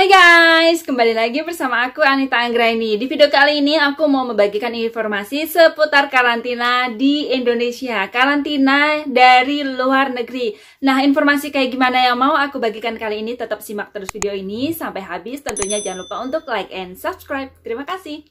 Hai guys, kembali lagi bersama aku Anita Anggraini. Di video kali ini aku mau membagikan informasi seputar karantina di Indonesia, karantina dari luar negeri. Nah, informasi kayak gimana yang mau aku bagikan kali ini, tetap simak terus video ini sampai habis. Tentunya jangan lupa untuk like and subscribe. Terima kasih.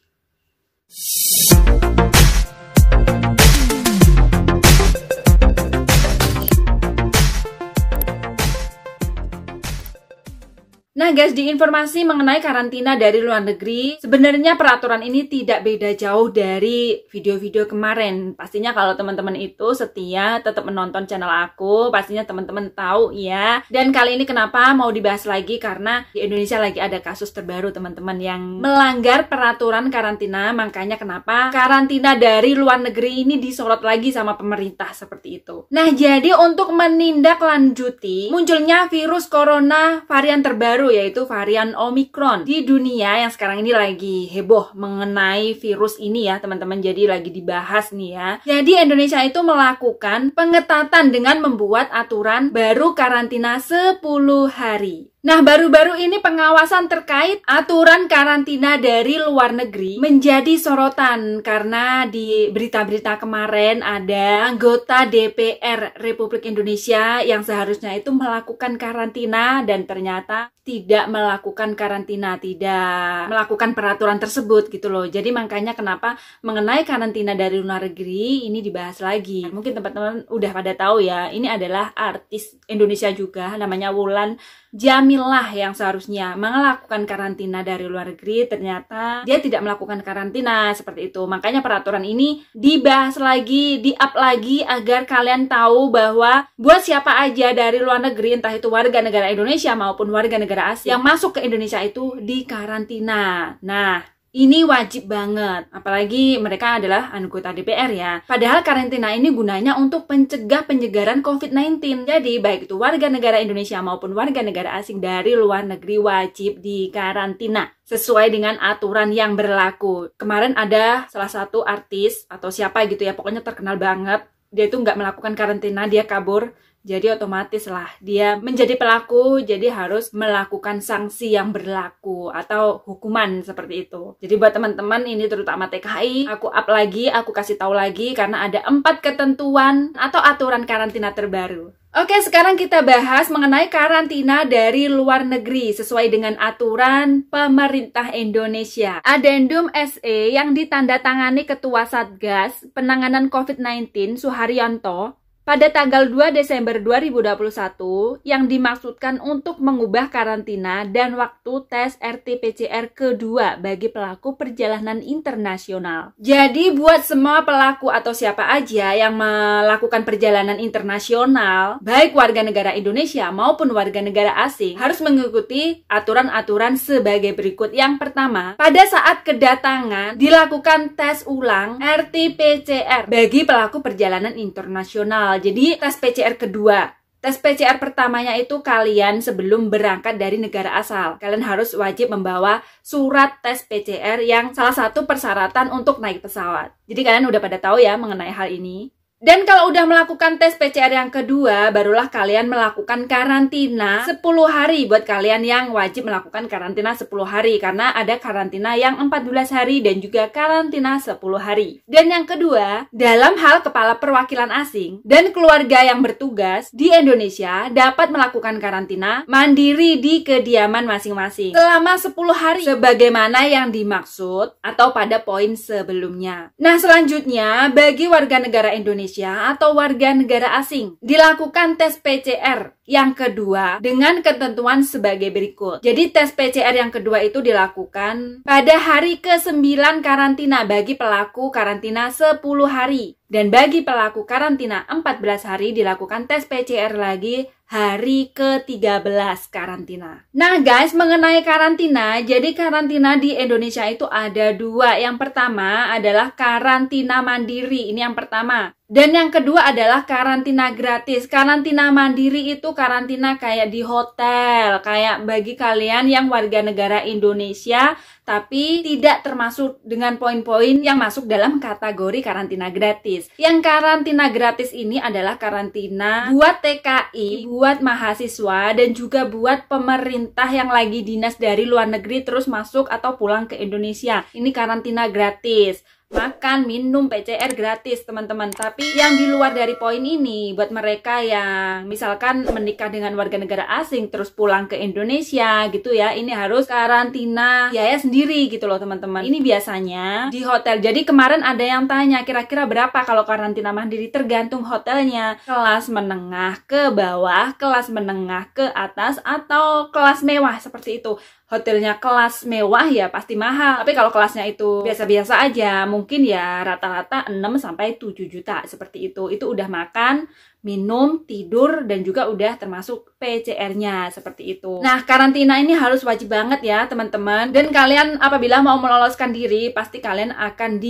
Nah guys, di informasi mengenai karantina dari luar negeri, sebenarnya peraturan ini tidak beda jauh dari video-video kemarin. Pastinya kalau teman-teman itu setia tetap menonton channel aku, pastinya teman-teman tahu ya. Dan kali ini kenapa mau dibahas lagi, karena di Indonesia lagi ada kasus terbaru teman-teman yang melanggar peraturan karantina. Makanya kenapa karantina dari luar negeri ini disorot lagi sama pemerintah seperti itu. Nah, jadi untuk menindaklanjuti munculnya virus corona varian terbaru, yaitu varian Omicron di dunia yang sekarang ini lagi heboh mengenai virus ini ya teman-teman, jadi lagi dibahas nih ya. Jadi Indonesia itu melakukan pengetatan dengan membuat aturan baru karantina 10 hari. Nah, baru-baru ini pengawasan terkait aturan karantina dari luar negeri menjadi sorotan karena di berita-berita kemarin ada anggota DPR Republik Indonesia yang seharusnya itu melakukan karantina dan ternyata tidak melakukan karantina, tidak melakukan peraturan tersebut gitu loh. Jadi makanya kenapa mengenai karantina dari luar negeri ini dibahas lagi. Mungkin teman-teman udah pada tahu ya, ini adalah artis Indonesia juga, namanya Wulan Jamilah, yang seharusnya melakukan karantina dari luar negeri, ternyata dia tidak melakukan karantina seperti itu. Makanya peraturan ini dibahas lagi, di-up lagi agar kalian tahu bahwa buat siapa aja dari luar negeri, entah itu warga negara Indonesia maupun warga negara asing yang masuk ke Indonesia itu dikarantina. Nah, ini wajib banget, apalagi mereka adalah anggota DPR ya. Padahal karantina ini gunanya untuk mencegah penyebaran COVID-19. Jadi baik itu warga negara Indonesia maupun warga negara asing dari luar negeri wajib dikarantina sesuai dengan aturan yang berlaku. Kemarin ada salah satu artis atau siapa gitu ya, pokoknya terkenal banget. Dia itu nggak melakukan karantina, dia kabur. Jadi otomatis lah dia menjadi pelaku, jadi harus melakukan sanksi yang berlaku atau hukuman seperti itu. Jadi buat teman-teman ini terutama TKI, aku up lagi, aku kasih tahu lagi karena ada 4 ketentuan atau aturan karantina terbaru. Oke, sekarang kita bahas mengenai karantina dari luar negeri sesuai dengan aturan pemerintah Indonesia. Addendum SE yang ditandatangani Ketua Satgas Penanganan COVID-19 Suharyanto pada tanggal 2 Desember 2021 yang dimaksudkan untuk mengubah karantina dan waktu tes RT-PCR kedua bagi pelaku perjalanan internasional. Jadi buat semua pelaku atau siapa aja yang melakukan perjalanan internasional, baik warga negara Indonesia maupun warga negara asing, harus mengikuti aturan-aturan sebagai berikut. Yang pertama, pada saat kedatangan dilakukan tes ulang RT-PCR bagi pelaku perjalanan internasional. Jadi tes PCR kedua. Tes PCR pertamanya itu kalian sebelum berangkat dari negara asal. Kalian harus wajib membawa surat tes PCR yang salah satu persyaratan untuk naik pesawat. Jadi kalian udah pada tahu ya mengenai hal ini. Dan kalau udah melakukan tes PCR yang kedua, barulah kalian melakukan karantina 10 hari buat kalian yang wajib melakukan karantina 10 hari. Karena ada karantina yang 14 hari dan juga karantina 10 hari. Dan yang kedua, dalam hal kepala perwakilan asing dan keluarga yang bertugas di Indonesia dapat melakukan karantina mandiri di kediaman masing-masing selama 10 hari sebagaimana yang dimaksud atau pada poin sebelumnya. Nah, selanjutnya bagi warga negara Indonesia atau warga negara asing dilakukan tes PCR yang kedua dengan ketentuan sebagai berikut. Jadi tes PCR yang kedua itu dilakukan pada hari ke-9 karantina bagi pelaku karantina 10 hari. Dan bagi pelaku karantina 14 hari dilakukan tes PCR lagi hari ke-13 karantina. Nah guys, mengenai karantina, jadi karantina di Indonesia itu ada 2. Yang pertama adalah karantina mandiri. Ini yang pertama. Dan yang kedua adalah karantina gratis. Karantina mandiri itu karantina kayak di hotel, kayak bagi kalian yang warga negara Indonesia tapi tidak termasuk dengan poin-poin yang masuk dalam kategori karantina gratis. Yang karantina gratis ini adalah karantina buat TKI, buat mahasiswa, dan juga buat pemerintah yang lagi dinas dari luar negeri terus masuk atau pulang ke Indonesia. Ini karantina gratis. Makan, minum, PCR gratis teman-teman. Tapi yang di luar dari poin ini, buat mereka yang misalkan menikah dengan warga negara asing terus pulang ke Indonesia gitu ya, ini harus karantina biaya sendiri gitu loh teman-teman. Ini biasanya di hotel. Jadi kemarin ada yang tanya kira-kira berapa kalau karantina mandiri, tergantung hotelnya. Kelas menengah ke bawah, kelas menengah ke atas, atau kelas mewah seperti itu. Hotelnya kelas mewah ya pasti mahal. Tapi kalau kelasnya itu biasa-biasa aja, mungkin ya rata-rata 6-7 juta seperti itu. Itu udah makan, minum, tidur, dan juga udah termasuk PCR-nya seperti itu. Nah, karantina ini harus wajib banget ya teman-teman. Dan kalian apabila mau meloloskan diri, pasti kalian akan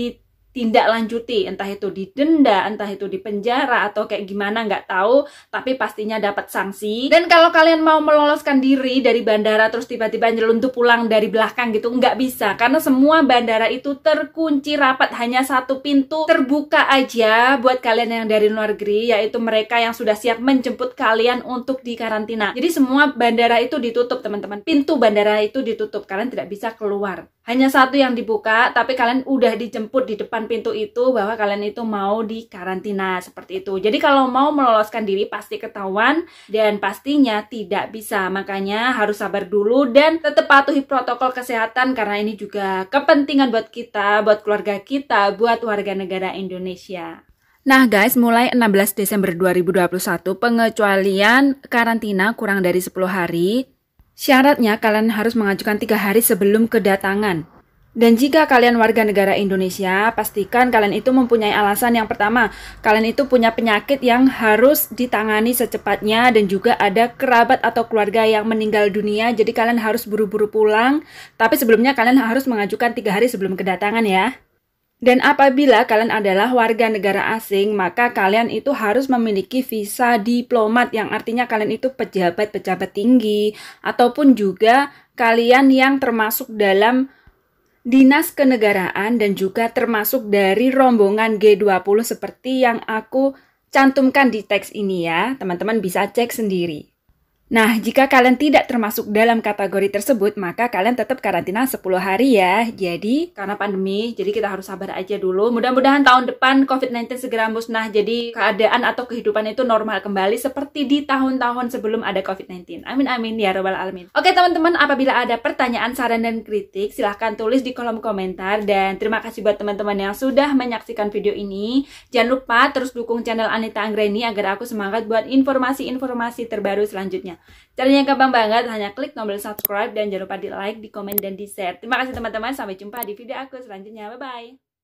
tindak lanjuti, entah itu didenda, entah itu dipenjara, atau kayak gimana nggak tahu, tapi pastinya dapat sanksi. Dan kalau kalian mau meloloskan diri dari bandara terus tiba-tiba nyelundup pulang dari belakang gitu, nggak bisa, karena semua bandara itu terkunci rapat, hanya satu pintu terbuka aja buat kalian yang dari luar negeri, yaitu mereka yang sudah siap menjemput kalian untuk dikarantina. Jadi semua bandara itu ditutup teman-teman, pintu bandara itu ditutup, kalian tidak bisa keluar. Hanya satu yang dibuka, tapi kalian udah dijemput di depan pintu itu bahwa kalian itu mau dikarantina seperti itu. Jadi kalau mau meloloskan diri pasti ketahuan dan pastinya tidak bisa. Makanya harus sabar dulu dan tetap patuhi protokol kesehatan karena ini juga kepentingan buat kita, buat keluarga kita, buat warga negara Indonesia. Nah guys, mulai 16 Desember 2021 pengecualian karantina kurang dari 10 hari. Syaratnya kalian harus mengajukan 3 hari sebelum kedatangan. Dan jika kalian warga negara Indonesia, pastikan kalian itu mempunyai alasan. Yang pertama, kalian itu punya penyakit yang harus ditangani secepatnya dan juga ada kerabat atau keluarga yang meninggal dunia. Jadi kalian harus buru-buru pulang. Tapi sebelumnya kalian harus mengajukan 3 hari sebelum kedatangan ya. Dan apabila kalian adalah warga negara asing, maka kalian itu harus memiliki visa diplomat, yang artinya kalian itu pejabat-pejabat tinggi, ataupun juga kalian yang termasuk dalam dinas kenegaraan dan juga termasuk dari rombongan G20 seperti yang aku cantumkan di teks ini ya. Teman-teman bisa cek sendiri. Nah, jika kalian tidak termasuk dalam kategori tersebut, maka kalian tetap karantina 10 hari ya. Jadi, karena pandemi, jadi kita harus sabar aja dulu. Mudah-mudahan tahun depan COVID-19 segera musnah. Jadi, keadaan atau kehidupan itu normal kembali seperti di tahun-tahun sebelum ada COVID-19. Amin, amin, ya robbal alamin. Oke, teman-teman, apabila ada pertanyaan, saran, dan kritik, silahkan tulis di kolom komentar. Dan terima kasih buat teman-teman yang sudah menyaksikan video ini. Jangan lupa terus dukung channel Anita Anggraini agar aku semangat buat informasi-informasi terbaru selanjutnya. Caranya gampang banget, hanya klik tombol subscribe dan jangan lupa di like, di komen, dan di share. Terima kasih teman-teman, sampai jumpa di video aku selanjutnya. Bye-bye.